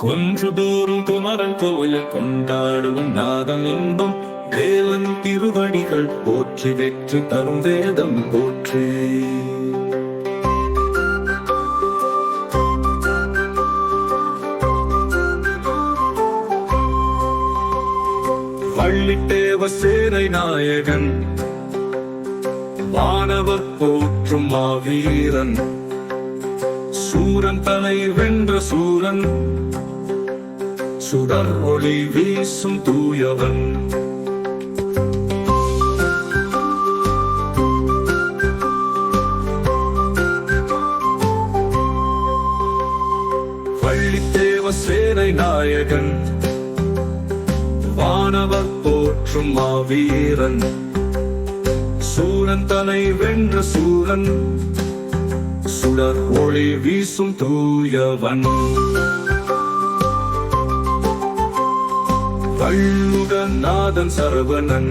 கொன்றுதோறும் குமரன் கோயில் கொண்டாடும் நாதம் இன்பம் தேவன் திருவடிகள் போற்றி வெற்றி தரும் வேதம் போற்றி. வள்ளித்தேவ சேனை நாயகன் வானவர் போற்றும் மாவீரன் சூரன் தலை வென்ற சூரன் சுடர் ஒளி வீசும் தூயவன். வள்ளித்தேவ சேனை நாயகன் வானவர் போற்றும் மாவீரன் சூரன் தலை வென்ற சூரன் சுடர் ஒளி வீசும் தூயவன். வள்ளுகநாதன் சரவணன்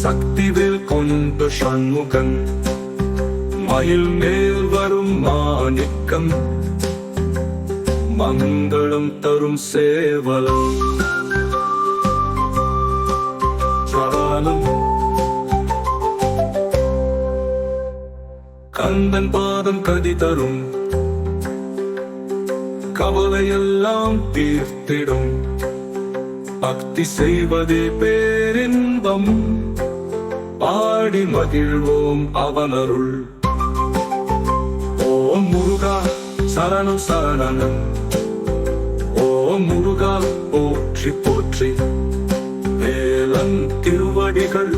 சக்திவேல் கொண்ட சண்முகன் மயில் மேல் வரும் மாணிக்கம் மங்களம் தரும் சேவலம். கந்தன் பாதம் கதி தரும் கவலையெல்லாம் தீர்த்திடும் பக்தி செய்வதே பேரின்பம் பாடி மகிழ்வோம் அவனருள். ஓம் முருகா சரணம் சரணம் ஓம் முருகா போற்றி போற்றி வேலன் திருவடிகள்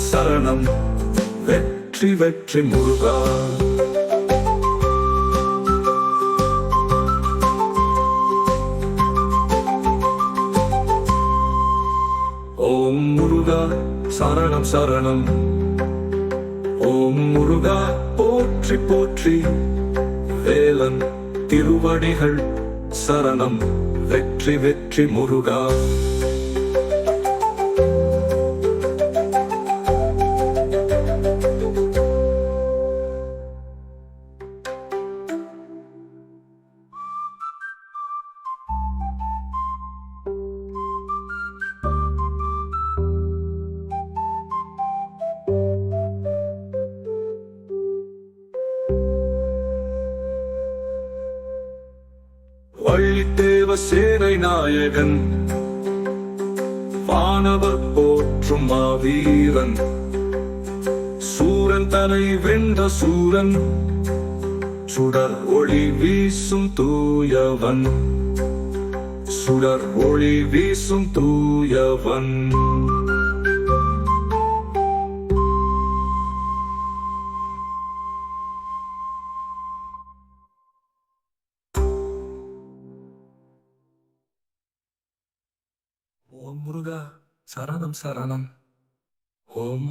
சரணம் வெற்றி வெற்றி முருகா. ஓம் முருகா சரணம் சரணம் ஓம் முருகா போற்றி போற்றி வேலன் திருவடிகள் சரணம் வெற்றி வெற்றி முருகா. வள்ளித்தேவ சேனை நாயகன் வானவர் போற்றும் மாவீரன் சூரன் தலை வென்ற சூரன் சுடர் ஒளி வீசும் தூயவன் சுடர் ஒளி வீசும் தூயவன். ஓம் முருகா சரணம் சரணம் ஓம்